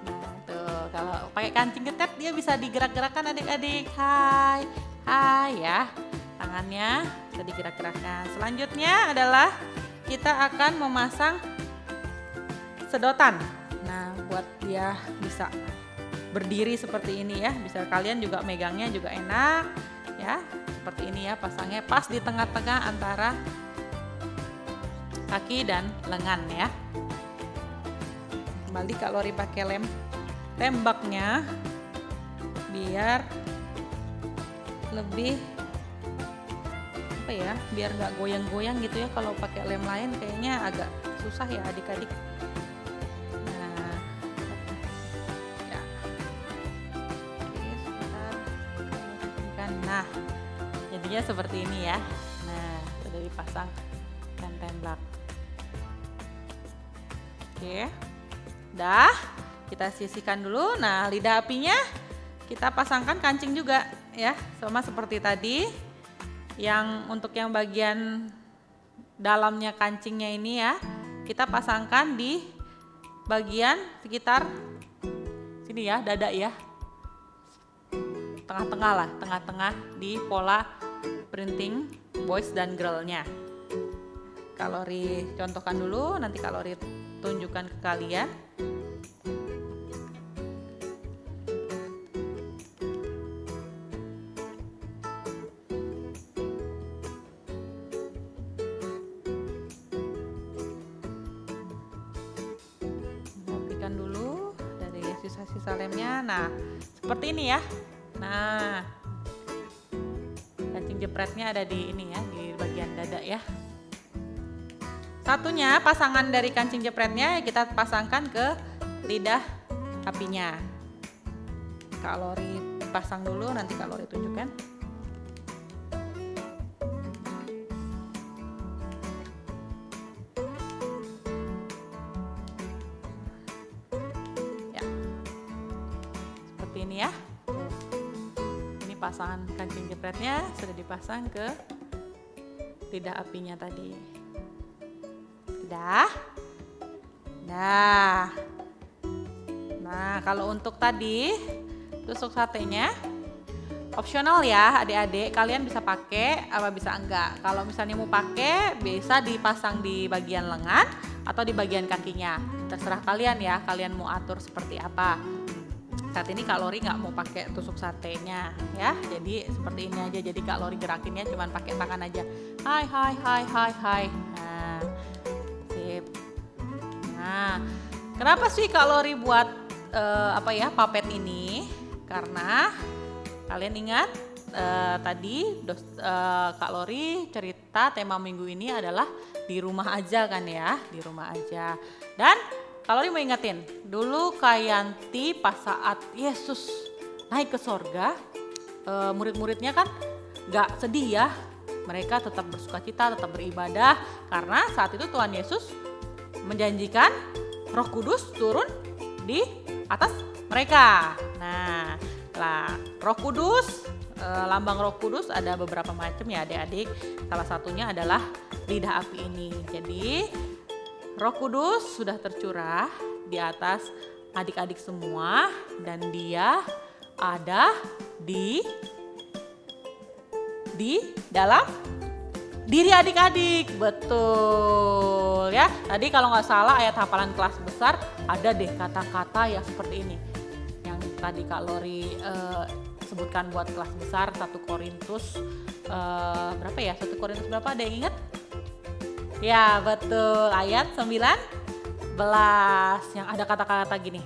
Nah, tuh kalau pakai kancing ketet dia bisa digerak-gerakkan adik-adik. Hai ya. tangannya bisa digerak-gerakkan. Selanjutnya adalah kita akan memasang sedotan. Nah, buat dia bisa berdiri seperti ini ya. Bisa kalian juga megangnya juga enak ya. Seperti ini ya, pasangnya pas di tengah-tengah antara kaki dan lengan ya. Kembali kalori pakai lem tembaknya biar lebih apa ya, biar nggak goyang-goyang gitu ya. Kalau pakai lem lain kayaknya agak susah ya adik-adik. Nah, ya. Oke, sebentar. Nah, jadinya seperti ini ya. Nah, sudah dipasang dan tembak. Oke, udah kita sisihkan dulu. Nah, lidah apinya kita pasangkan kancing juga ya, sama seperti tadi. Yang untuk yang bagian dalamnya kancingnya ini ya, kita pasangkan di bagian sekitar sini ya, dada ya, tengah-tengah lah, tengah-tengah di pola printing boys dan girl-nya. Kalori contohkan dulu, nanti kalori tunjukkan ke kalian. Rapikan dulu dari sisa-sisa lemnya. Nah, seperti ini ya. Nah, kancing jepretnya ada di ini ya, di bagian dada ya. Satunya pasangan dari kancing jepretnya kita pasangkan ke lidah apinya. Kalori pasang dulu, nanti kalori tunjukkan. Ya, seperti ini ya. Ini pasangan kancing jepretnya sudah dipasang ke lidah apinya tadi. Udah. Nah, kalau untuk tadi tusuk satenya opsional ya adik-adik, kalian bisa pakai apa bisa enggak. Kalau misalnya mau pakai bisa dipasang di bagian lengan atau di bagian kakinya, terserah kalian ya, kalian mau atur seperti apa. Saat ini kalori nggak mau pakai tusuk satenya ya, jadi seperti ini aja. Jadi kalori gerakinnya cuman pakai tangan aja. Hai. Nah, kenapa sih kalori buat papet ini? Karena kalian ingat tadi kalori cerita tema minggu ini adalah di rumah aja kan ya, di rumah aja. Dan kalori mau ingetin, dulu Kayanti pas saat Yesus naik ke sorga, murid-muridnya kan gak sedih ya. Mereka tetap bersukacita, tetap beribadah, karena saat itu Tuhan Yesus menjanjikan Roh Kudus turun di atas mereka. Nah, Roh Kudus, lambang Roh Kudus ada beberapa macam ya adik-adik. Salah satunya adalah lidah api ini. Jadi Roh Kudus sudah tercurah di atas adik-adik semua dan dia ada di dalam diri adik-adik, betul ya. Tadi kalau nggak salah ayat hafalan kelas besar ada deh kata-kata yang seperti ini. Yang tadi kalori sebutkan buat kelas besar 1 Korintus berapa ya? 1 Korintus berapa? Ada yang ingat? Ya betul, ayat 19 yang ada kata-kata gini.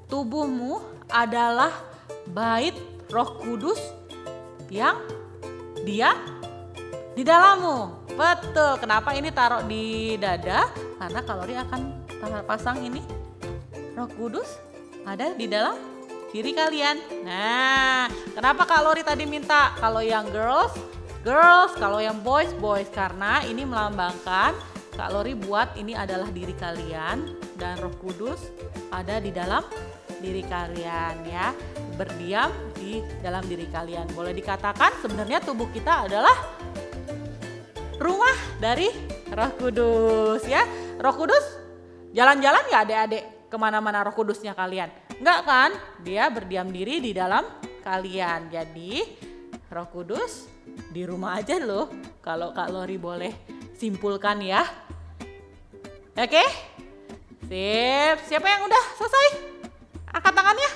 Tubuhmu adalah bait Roh Kudus yang dia di dalammu. Betul. Kenapa ini taruh di dada? Karena kalori akan pasang ini Roh Kudus ada di dalam diri kalian. Nah, kenapa kalori tadi minta kalau yang girls, kalau yang boys. Karena ini melambangkan kalori buat ini adalah diri kalian dan Roh Kudus ada di dalam diri kalian ya. Berdiam di dalam diri kalian. Boleh dikatakan sebenarnya tubuh kita adalah rumah dari Roh Kudus ya. Roh Kudus jalan-jalan nggak adik-adik kemana-mana Roh Kudusnya kalian? Nggak kan? Dia berdiam diri di dalam kalian. Jadi Roh Kudus di rumah aja loh, kalau Kak Lori boleh simpulkan ya. Oke? Sip, siapa yang udah selesai? Angkat tangannya.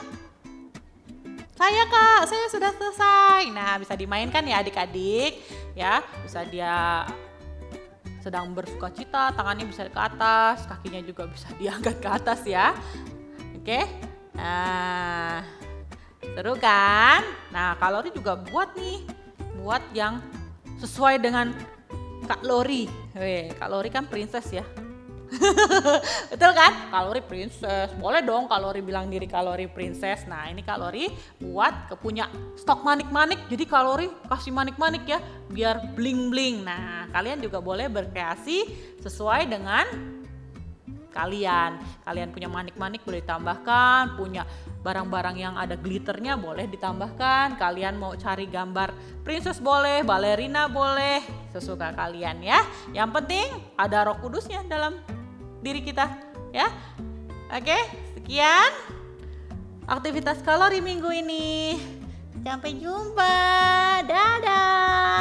Saya Kak, saya sudah selesai. Nah, bisa dimainkan ya adik-adik ya. Bisa dia sedang bersuka cita, tangannya bisa ke atas, kakinya juga bisa diangkat ke atas ya. Oke? Nah, seru kan? Nah, Kak Lori juga buat yang sesuai dengan Kak Lori. Kak Lori kan princess ya. Betul kan? Kak Lori princess. Boleh dong Kak Lori bilang diri Kak Lori princess. Nah, ini Kak Lori buat punya stok manik-manik. Jadi Kak Lori kasih manik-manik ya, biar bling-bling. Nah, kalian juga boleh berkreasi sesuai dengan kalian punya manik-manik boleh ditambahkan, punya barang-barang yang ada glitternya boleh ditambahkan, kalian mau cari gambar princess boleh, balerina boleh, sesuka kalian ya. Yang penting ada Roh Kudusnya dalam diri kita ya. Oke, sekian aktivitas Kak Lori minggu ini. Sampai jumpa. Dadah.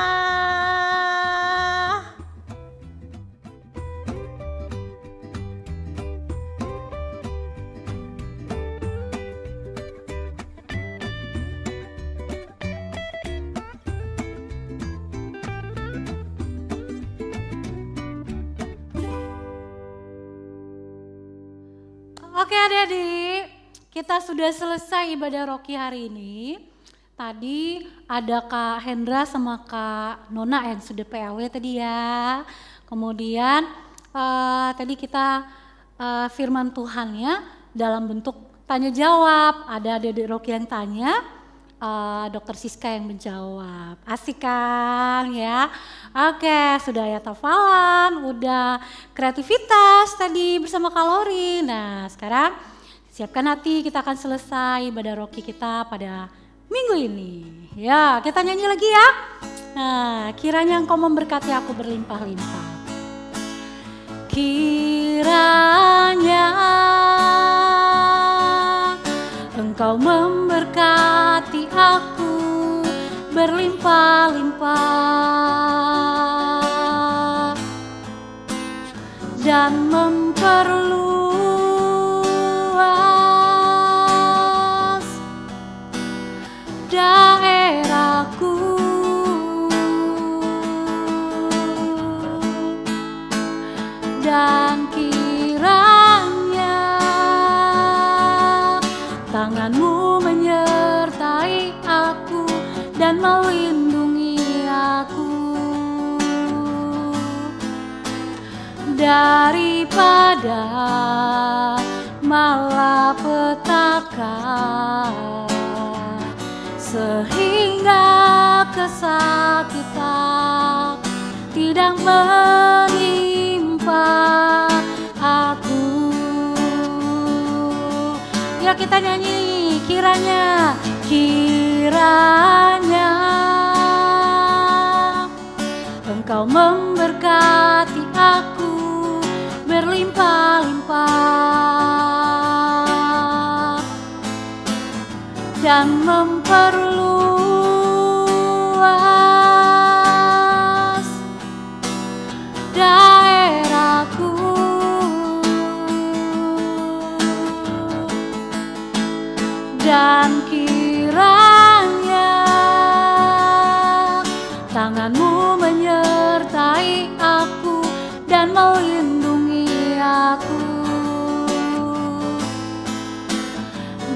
Oke adik-adik, kita sudah selesai ibadah Rocky hari ini. Tadi ada Kak Hendra sama Kak Nona yang sudah PAW tadi ya. Kemudian tadi kita firman Tuhannya dalam bentuk tanya jawab. Ada adik-adik Rocky yang tanya, Dokter Siska yang menjawab. Asik kan ya? Oke, sudah ya hafalan, udah kreativitas tadi bersama Kak Lori. Nah, sekarang siapkan hati, kita akan selesai ibadah Rocky kita pada minggu ini. Ya, kita nyanyi lagi ya. Nah, kiranya Engkau memberkati aku berlimpah-limpah. Kiranya Engkau memberkati aku berlimpah-limpah dan memperluas daerahku, dan kiranya tanganmu menyertai aku dan melindungi aku daripada malapetaka, sehingga kesakitan tidak menimpa aku. Ya, kita nyanyi, kiranya Engkau memberkati aku berlimpah-limpah dan memperluas daerahku, dan kiranya tanganmu menyertai aku dan melindungi aku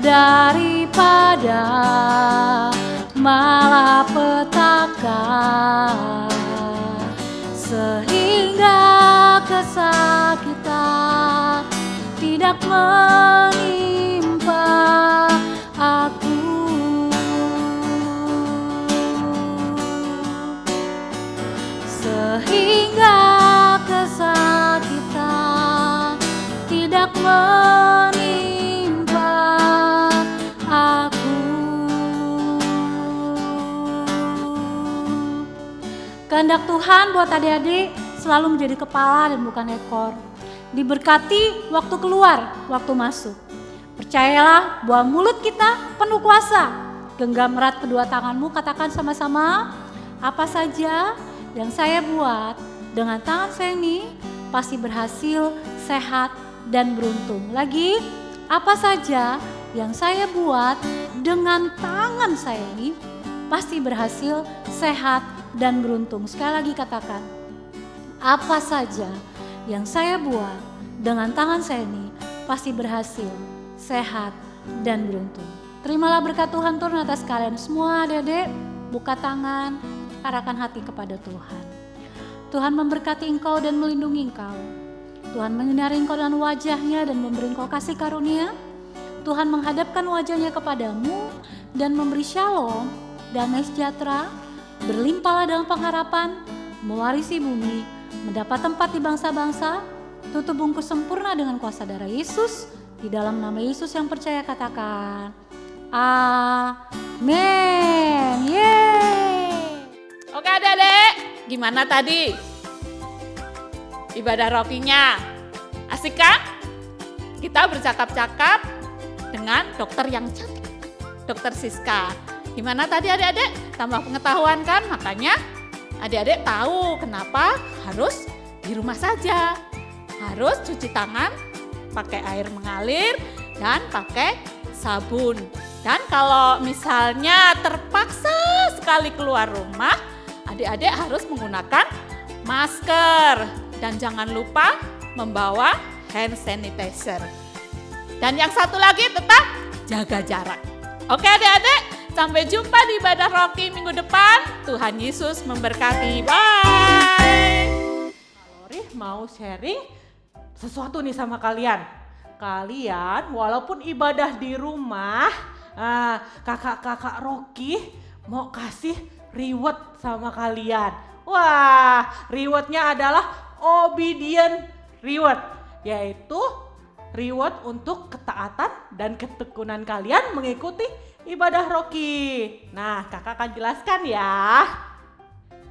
daripada malapetaka, sehingga kesakitan tidak menimpa aku, sehingga kesakitan tidak menimpa aku. Kehendak Tuhan buat adik-adik selalu menjadi kepala dan bukan ekor. Diberkati waktu keluar, waktu masuk. Percayalah bahwa mulut kita penuh kuasa. Genggam erat kedua tanganmu, katakan sama-sama, apa saja yang saya buat dengan tangan saya ini pasti berhasil, sehat, dan beruntung. Lagi, apa saja yang saya buat dengan tangan saya ini pasti berhasil, sehat, dan beruntung. Sekali lagi katakan, apa saja yang saya buat dengan tangan saya ini pasti berhasil, sehat, dan beruntung. Terimalah berkat Tuhan turun atas kalian semua adik-adik. Buka tangan, arahkan hati kepada Tuhan. Tuhan memberkati engkau dan melindungi engkau. Tuhan menyinari engkau dengan wajahnya dan memberi engkau kasih karunia. Tuhan menghadapkan wajahnya kepadamu dan memberi shalom, damai sejahtera, berlimpahlah dalam pengharapan, mewarisi bumi, mendapat tempat di bangsa-bangsa, tutup bungkus sempurna dengan kuasa darah Yesus. Di dalam nama Yesus yang percaya katakan, amin. Yeay. Oke adik-adik, gimana tadi ibadah Rokinya? Asik kan? Kita bercakap-cakap dengan dokter yang cantik, Dokter Siska. Gimana tadi adik-adik? Tambah pengetahuan kan? Makanya adik-adik tahu kenapa harus di rumah saja. Harus cuci tangan pakai air mengalir dan pakai sabun. Dan kalau misalnya terpaksa sekali keluar rumah, adik-adik harus menggunakan masker. Dan jangan lupa membawa hand sanitizer. Dan yang satu lagi tetap jaga jarak. Oke adik-adik, sampai jumpa di ibadah Roki minggu depan. Tuhan Yesus memberkati. Bye. Lori mau sharing sesuatu nih sama kalian. Kalian walaupun ibadah di rumah, kakak-kakak Roki mau kasih reward sama kalian. Wah, rewardnya adalah obedient reward, yaitu reward untuk ketaatan dan ketekunan kalian mengikuti ibadah Roki. Nah, kakak akan jelaskan ya.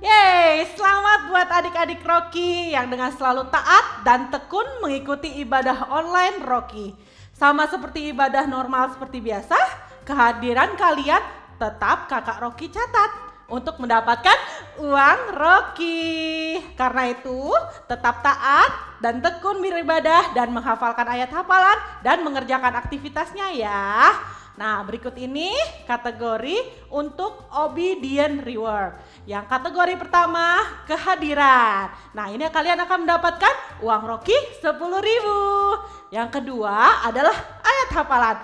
Yeay, selamat buat adik-adik Roki yang dengan selalu taat dan tekun mengikuti ibadah online Roki. Sama seperti ibadah normal seperti biasa, kehadiran kalian tetap kakak Roki catat untuk mendapatkan uang Roki. Karena itu, tetap taat dan tekun beribadah dan menghafalkan ayat hafalan dan mengerjakan aktivitasnya ya. Nah, berikut ini kategori untuk obedient reward. Yang kategori pertama, kehadiran. Nah, ini kalian akan mendapatkan uang Roki 10.000. Yang kedua adalah ayat hafalan.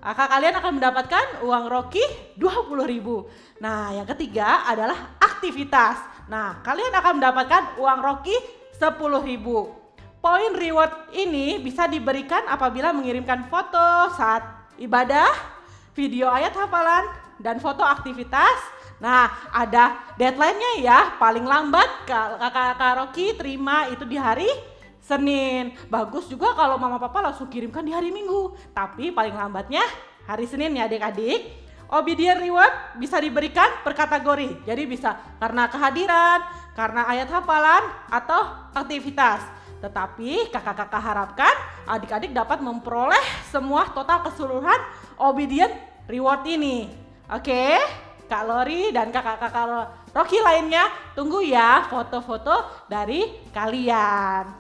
Maka kalian akan mendapatkan uang Roki 20.000. Nah, yang ketiga adalah aktivitas. Nah, kalian akan mendapatkan uang Roki 10.000. Poin reward ini bisa diberikan apabila mengirimkan foto saat ibadah, video ayat hafalan, dan foto aktivitas. Nah, ada deadline-nya ya, paling lambat kakak Roki terima itu di hari Senin. Bagus juga kalau mama papa langsung kirimkan di hari Minggu, tapi paling lambatnya hari Senin ya adik-adik. Obedient reward bisa diberikan per kategori, jadi bisa karena kehadiran, karena ayat hafalan, atau aktivitas. Tetapi kakak-kakak harapkan adik-adik dapat memperoleh semua total keseluruhan obedient reward ini. Oke, Kak Lori dan kakak-kakak Roki lainnya tunggu ya foto-foto dari kalian.